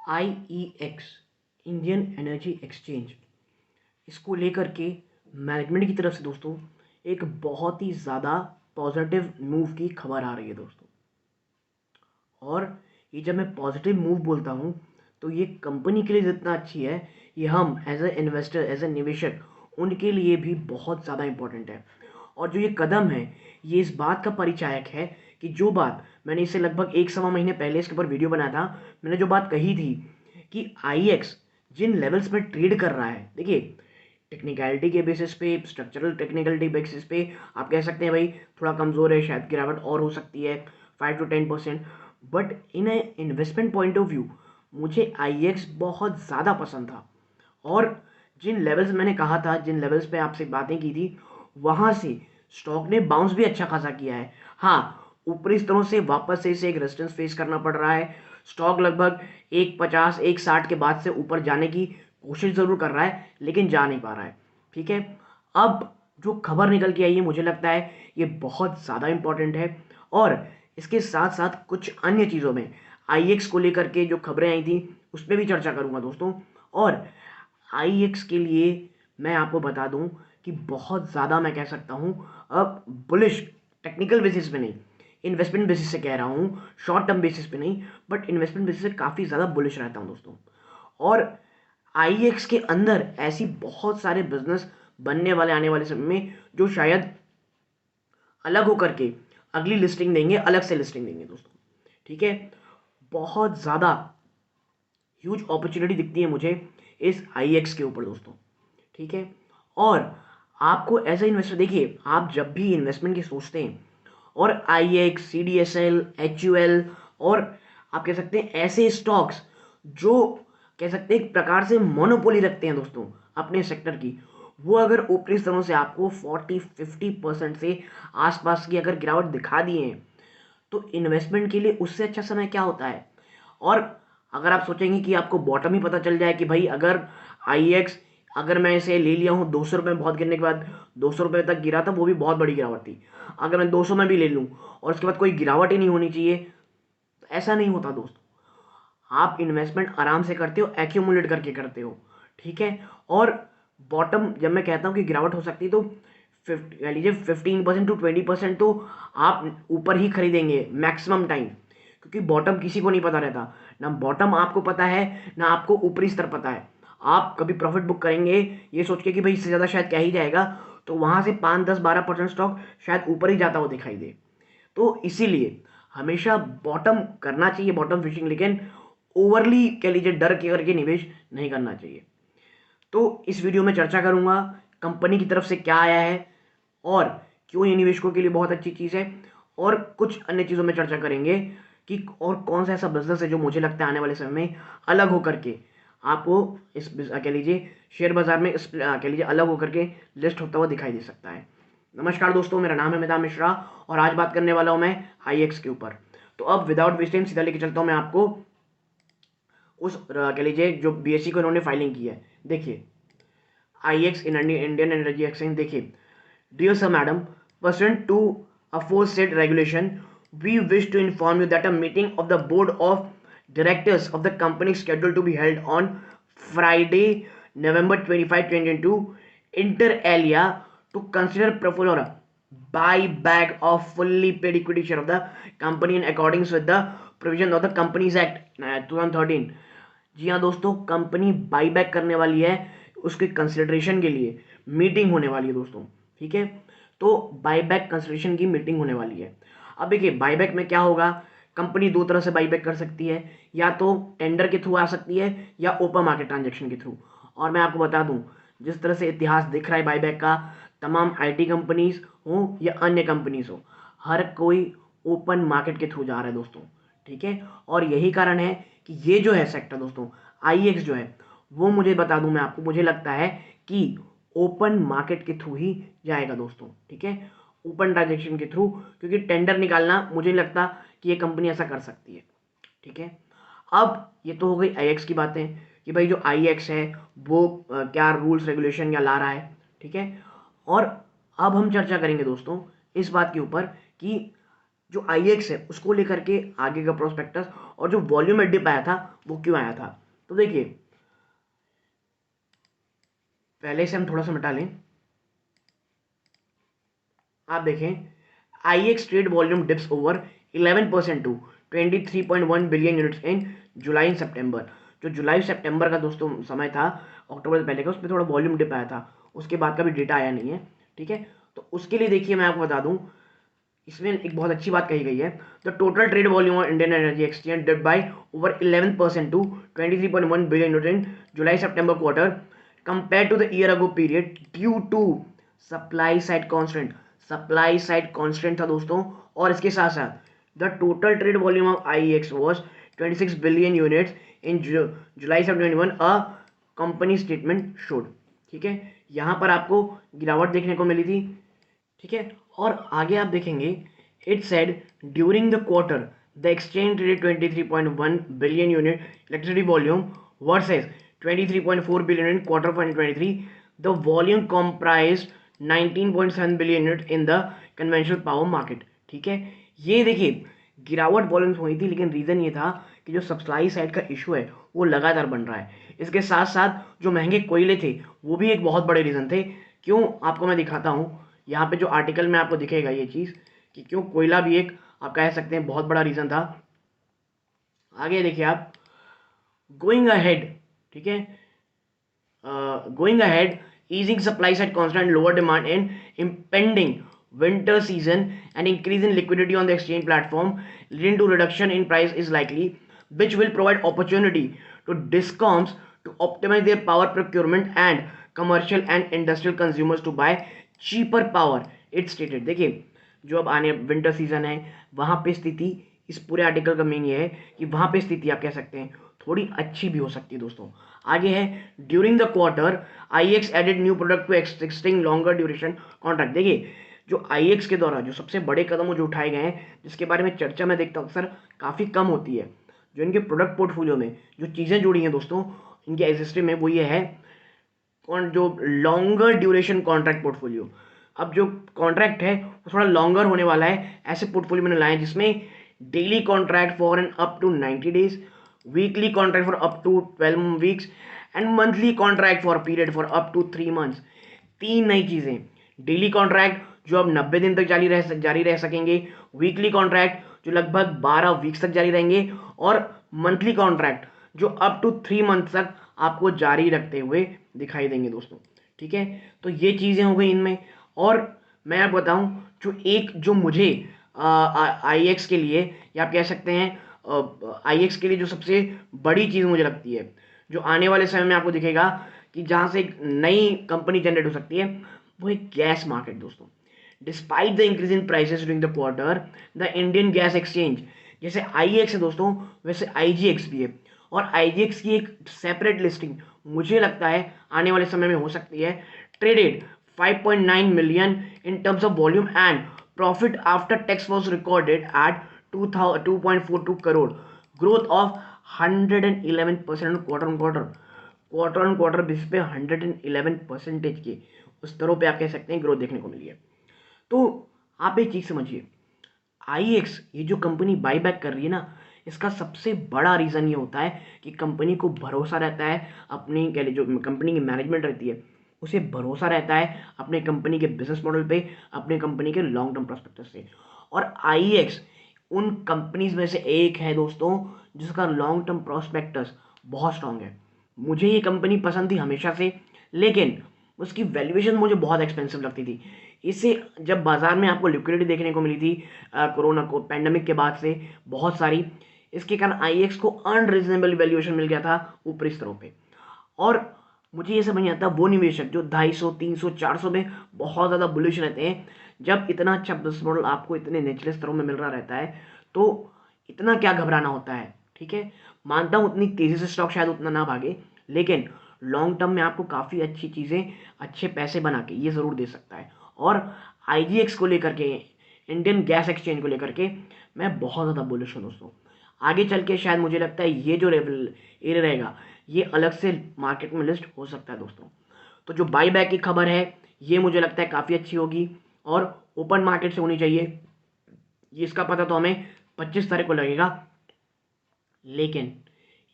IEX Indian energy exchange, इसको लेकर के मैनेजमेंट की तरफ से दोस्तों एक बहुत ही ज़्यादा पॉजिटिव मूव की खबर आ रही है दोस्तों। और ये जब मैं पॉजिटिव मूव बोलता हूँ तो ये कंपनी के लिए जितना अच्छी है, ये हम as a investor, as a निवेशक, उनके लिए भी बहुत ज़्यादा इम्पोर्टेंट है। और जो ये कदम है, ये इस बात का परिचायक है कि जो बात मैंने इससे लगभग 1 सवा महीने पहले इसके ऊपर वीडियो बनाया था, मैंने जो बात कही थी कि IEX जिन लेवल्स में ट्रेड कर रहा है, देखिए टेक्निकलिटी के बेसिस पे, स्ट्रक्चरल टेक्निकलिटी बेसिस पे आप कह सकते हैं भाई थोड़ा कमज़ोर है, शायद गिरावट और हो सकती है 5 to 10%। But in A investment point of view मुझे IEX बहुत ज़्यादा पसंद था। और जिन लेवल्स मैंने कहा था, जिन लेवल्स पे आपसे बातें की थी, वहाँ से स्टॉक ने बाउंस भी अच्छा खासा किया है। हाँ, ऊपरी स्तरों से वापस से इसे एक रेजिस्टेंस फेस करना पड़ रहा है। स्टॉक लगभग 150 160 के बाद से ऊपर जाने की कोशिश ज़रूर कर रहा है, लेकिन जा नहीं पा रहा है। ठीक है, अब जो खबर निकल के आई है, मुझे लगता है ये बहुत ज़्यादा इम्पोर्टेंट है। और इसके साथ साथ कुछ अन्य चीज़ों में IEX को लेकर के जो खबरें आई थी उस पर भी चर्चा करूंगा दोस्तों। और IEX के लिए मैं आपको बता दूं कि बहुत ज़्यादा, मैं कह सकता हूं, अब बुलिश, टेक्निकल बेसिस पे नहीं, इन्वेस्टमेंट बेसिस से कह रहा हूं, शॉर्ट टर्म बेसिस पे नहीं, बट इन्वेस्टमेंट बेसिस से काफ़ी ज़्यादा बुलिश रहता हूं दोस्तों। और IEX के अंदर ऐसी बहुत सारे बिजनेस बनने वाले आने वाले समय में जो शायद अलग होकर के अगली लिस्टिंग देंगे, अलग से लिस्टिंग देंगे दोस्तों। ठीक है, बहुत ज़्यादा ह्यूज अपॉर्चुनिटी दिखती है मुझे इस IEX के ऊपर दोस्तों। ठीक है, और आपको एज ए इन्वेस्टर, देखिए आप जब भी इन्वेस्टमेंट की सोचते हैं और IEX, CDSL, HUL और आप कह सकते हैं ऐसे स्टॉक्स जो कह सकते हैं एक प्रकार से मोनोपोली रखते हैं दोस्तों अपने सेक्टर की, वो अगर ऊपरी स्तरों से आपको 40-50% से आसपास की अगर गिरावट दिखा दिए हैं, तो इन्वेस्टमेंट के लिए उससे अच्छा समय क्या होता है। और अगर आप सोचेंगे कि आपको बॉटम ही पता चल जाए कि भाई अगर IEX, अगर मैं इसे ले लिया हूँ 200 रुपये में, बहुत गिरने के बाद 200 रुपये तक गिरा था, वो भी बहुत बड़ी गिरावट थी, अगर मैं 200 में भी ले लूँ और उसके बाद कोई गिरावट ही नहीं होनी चाहिए, तो ऐसा नहीं होता दोस्तों। आप इन्वेस्टमेंट आराम से करते हो, एक्यूमुलेट करके करते हो। ठीक है, और बॉटम जब मैं कहता हूँ कि गिरावट हो सकती है, तो कह लीजिए 15% to 20% तो आप ऊपर ही खरीदेंगे मैक्सिमम टाइम, क्योंकि बॉटम किसी को नहीं पता रहता। ना बॉटम आपको पता है, ना आपको ऊपरी स्तर पता है। आप कभी प्रॉफिट बुक करेंगे ये सोच के कि भाई इससे ज़्यादा शायद क्या ही जाएगा, तो वहाँ से 5-10-12% स्टॉक शायद ऊपर ही जाता हुआ दिखाई दे। तो इसीलिए हमेशा बॉटम करना चाहिए, बॉटम फिशिंग, लेकिन ओवरली कह लीजिए डर के करके निवेश नहीं करना चाहिए। तो इस वीडियो में चर्चा करूंगा कंपनी की तरफ से क्या आया है और क्यों ये निवेशकों के लिए बहुत अच्छी चीज़ है, और कुछ अन्य चीज़ों में चर्चा करेंगे कि और कौन सा ऐसा बिजनेस है जो मुझे लगता है आने वाले समय में अलग होकर के आपको इस कह लीजिए शेयर बाजार में इस कह लीजिए अलग होकर के लिस्ट होता हुआ दिखाई दे सकता है। नमस्कार दोस्तों, मेरा नाम है मिता मिश्रा और आज बात करने वाला हूं मैं IEX के ऊपर। तो अब विदाउट वेस्ट टाइम सीधा लेके चलता हूं मैं आपको उस कह लीजिए जो BSE को इन्होंने फाइलिंग की है। देखिए IEX इंडियन एनर्जी एक्सचेंज, देखिए Dear Sir Madam, pursuant to aforesaid regulation, we wish to inform you that a meeting of the board of directors of the company is scheduled to be held on Friday, November 25, 2022, inter alia, to consider proposal buyback of fully paid equity share of the company in accordance with the provision of the Companies Act 2013। जी हाँ दोस्तों, company buyback करने वाली है, उसके consideration के लिए meeting होने वाली है दोस्तों। ठीक है, तो बाईबैक कंसिडरेशन की मीटिंग होने वाली है। अब देखिए बाईबैक में क्या होगा, कंपनी दो तरह से बाईबैक कर सकती है, या तो टेंडर के थ्रू आ सकती है या ओपन मार्केट ट्रांजेक्शन के थ्रू। और मैं आपको बता दूं, जिस तरह से इतिहास दिख रहा है बाईबैक का, तमाम IT कंपनीज हो या अन्य कंपनीज हो, हर कोई ओपन मार्केट के थ्रू जा रहा है दोस्तों। ठीक है, और यही कारण है कि ये जो है सेक्टर दोस्तों, IEX जो है, वो मुझे बता दूं मैं आपको, मुझे लगता है कि ओपन मार्केट के थ्रू ही जाएगा दोस्तों। ठीक है, ओपन ट्रांजेक्शन के थ्रू, क्योंकि टेंडर निकालना मुझे नहीं लगता कि ये कंपनी ऐसा कर सकती है। ठीक है, अब ये तो हो गई IEX की बातें कि भाई जो IEX है वो क्या रूल्स रेगुलेशन या ला रहा है। ठीक है, और अब हम चर्चा करेंगे दोस्तों इस बात के ऊपर कि जो IEX है उसको लेकर के आगे का प्रोस्पेक्टस और जो वॉल्यूम डिप आया था वो क्यों आया था। तो देखिए, पहले से हम थोड़ा सा मिटा लें। आप देखें, IEX trade volume dips over 11% to 23.1 billion units in July and सितंबर। जो जुलाई सितंबर का दोस्तों समय था, अक्टूबर से पहले का, उसमें थोड़ा वॉल्यूम डिप आया था, उसके बाद का भी डेटा आया नहीं है। ठीक है, तो उसके लिए देखिए मैं आपको बता दूं, इसमें एक बहुत अच्छी बात कही गई है। The total trade volume of Indian energy exchange dip by over 11% to 23.1 billion unit in July September quarter compare to the year ago period due to supply side constant. Supply side constant था दोस्तों, और इसके साथ साथ the total trade volume of IEX was 26 billion units in July 2021 a company statement showed. ठीक है, यहाँ पर आपको गिरावट देखने को मिली थी। ठीक है, और आगे आप देखेंगे, it said during the quarter the exchange traded 23.1 billion unit electricity volume versus 23.4 billion in quarter 2023। The volume comprised 19.7 billion unit in the conventional power market. ठीक है, ये देखिए गिरावट वॉल्यूम हुई थी, लेकिन रीज़न ये था कि जो सप्लाई साइड का इशू है वो लगातार बन रहा है। इसके साथ साथ जो महंगे कोयले थे वो भी एक बहुत बड़े रीज़न थे। क्यों, आपको मैं दिखाता हूँ। यहाँ पे जो आर्टिकल में आपको दिखेगा ये चीज़ कि क्यों कोयला भी एक, आप कह सकते हैं, बहुत बड़ा रीज़न था। आगे देखिए आप, गोइंग अहेड, ठीक है, going ahead easing supply side constant lower demand and impending winter season and increase in liquidity on the exchange platform leading to reduction in price is likely, which will provide opportunity to discoms to optimize their power procurement and commercial and industrial consumers to buy cheaper power, it stated। देखिए, जो अब आने winter season है वहाँ पे स्थिति, इस पूरे आर्टिकल का मेन ये है कि वहाँ पे स्थिति आप कह सकते हैं थोड़ी अच्छी भी हो सकती है दोस्तों। आगे है, during the quarter IEX added new product to extending longer duration contract. देखिए, जो IEX के द्वारा जो सबसे बड़े कदम जो उठाए गए हैं, जिसके बारे में चर्चा मैं देखता हूँ अक्सर काफ़ी कम होती है, जो इनके प्रोडक्ट पोर्टफोलियो में जो चीज़ें जुड़ी हैं दोस्तों इनके एग्जिस्टिंग में, वो ये है जो लॉन्गर ड्यूरेशन कॉन्ट्रैक्ट पोर्टफोलियो। अब जो कॉन्ट्रैक्ट है वो थोड़ा लॉन्गर होने वाला है, ऐसे पोर्टफोलियो मैंने लाए जिसमें daily contract for an up to 90 days, weekly contract for up to 12 weeks and monthly contract for period for up to 3 months. तीन नई चीज़ें, डेली कॉन्ट्रैक्ट जो अब 90 दिन तक जारी रह सकेंगे, वीकली कॉन्ट्रैक्ट जो लगभग 12 वीक्स तक जारी रहेंगे, और मंथली कॉन्ट्रैक्ट जो अप टू 3 मंथ तक आपको जारी रखते हुए दिखाई देंगे दोस्तों। ठीक है, तो ये चीज़ें हो गई इनमें। और मैं आपको बताऊं, जो मुझे IEX के लिए, या आप कह सकते हैं IEX के लिए जो सबसे बड़ी चीज़ मुझे लगती है, जो आने वाले समय में आपको दिखेगा कि जहाँ से एक नई कंपनी जनरेट हो सकती है, वो है गैस मार्केट दोस्तों। Despite the increase in prices during the quarter, the Indian gas exchange, जैसे IEX है दोस्तों वैसे IGX भी है, और IGX की एक सेपरेट लिस्टिंग मुझे लगता है आने वाले समय में हो सकती है। Traded 5.9 million in terms of volume and profit after tax was recorded at 2.42 crore, growth of 111% quarter on quarter basis पे 111% के उस स्तरों पे आप कह सकते हैं ग्रोथ देखने को मिली है। तो आप एक चीज़ समझिए, IEX ये जो कंपनी बाई बैक कर रही है ना, इसका सबसे बड़ा रीज़न ये होता है कि कंपनी को भरोसा रहता है अपनी, कह लीजिए जो कंपनी की मैनेजमेंट रहती है उसे भरोसा रहता है अपने कंपनी के बिजनेस मॉडल पे, अपने कंपनी के लॉन्ग टर्म प्रोस्पेक्टस से। और IEX उन कंपनीज में से एक है दोस्तों जिसका लॉन्ग टर्म प्रोस्पेक्टस बहुत स्ट्रांग है। मुझे ये कंपनी पसंद थी हमेशा से, लेकिन उसकी वैल्यूएशन मुझे बहुत एक्सपेंसिव लगती थी। इससे जब बाज़ार में आपको लिक्विडिटी देखने को मिली थी कोरोना को पैंडमिक के बाद से बहुत सारी, इसके कारण IEX को अनरीजनेबल वैल्यूएशन मिल गया था ऊपरी स्तरों पे। और मुझे ये समझ नहीं आता वो निवेशक जो 250, 300, 400 में बहुत ज़्यादा बुलिश रहते हैं, जब इतना अच्छा बिजनेस मॉडल आपको इतने निचले स्तरों में मिल रहा रहता है तो इतना क्या घबराना होता है। ठीक है, मानता हूँ उतनी तेज़ी से स्टॉक शायद उतना ना भागे, लेकिन लॉन्ग टर्म में आपको काफ़ी अच्छी चीज़ें, अच्छे पैसे बना के ये ज़रूर दे सकता है। और IGX को लेकर के, इंडियन गैस एक्सचेंज को लेकर के मैं बहुत ज़्यादा बुलिश हूँ दोस्तों। आगे चल के शायद मुझे लगता है ये जो एरिया रहेगा ये अलग से मार्केट में लिस्ट हो सकता है दोस्तों। तो जो बाई बैक की खबर है ये मुझे लगता है काफ़ी अच्छी होगी और ओपन मार्केट से होनी चाहिए। ये इसका पता तो हमें 25 तारीख को लगेगा। लेकिन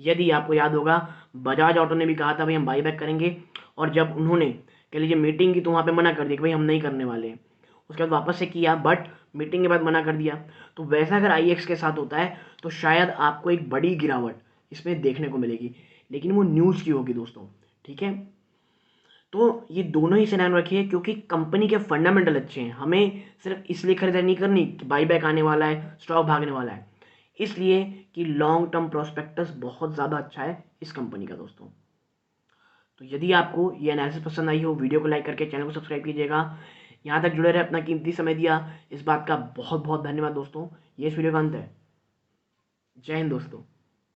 यदि आपको याद होगा, बजाज ऑटो ने भी कहा था भाई हम बाईबैक करेंगे, और जब उन्होंने कह लीजिए मीटिंग की तो वहाँ पे मना कर दिया कि भाई हम नहीं करने वाले हैं। उसके बाद वापस से किया, बट मीटिंग के बाद मना कर दिया। तो वैसा अगर IEX के साथ होता है तो शायद आपको एक बड़ी गिरावट इसमें देखने को मिलेगी, लेकिन वो न्यूज़ की होगी दोस्तों। ठीक है, तो ये दोनों ही सिनेरियो रखिए, क्योंकि कंपनी के फंडामेंटल अच्छे हैं। हमें सिर्फ इसलिए खरीदारी नहीं करनी कि बाईबैक आने वाला है, स्टॉक भागने वाला है, इसलिए कि लॉन्ग टर्म प्रोस्पेक्टस बहुत ज़्यादा अच्छा है इस कंपनी का दोस्तों। तो यदि आपको ये एनालिसिस पसंद आई हो, वीडियो को लाइक करके चैनल को सब्सक्राइब कीजिएगा। यहाँ तक जुड़े रहे, अपना कीमती समय दिया, इस बात का बहुत बहुत धन्यवाद दोस्तों। ये इस वीडियो का अंत है। जय हिंद दोस्तों।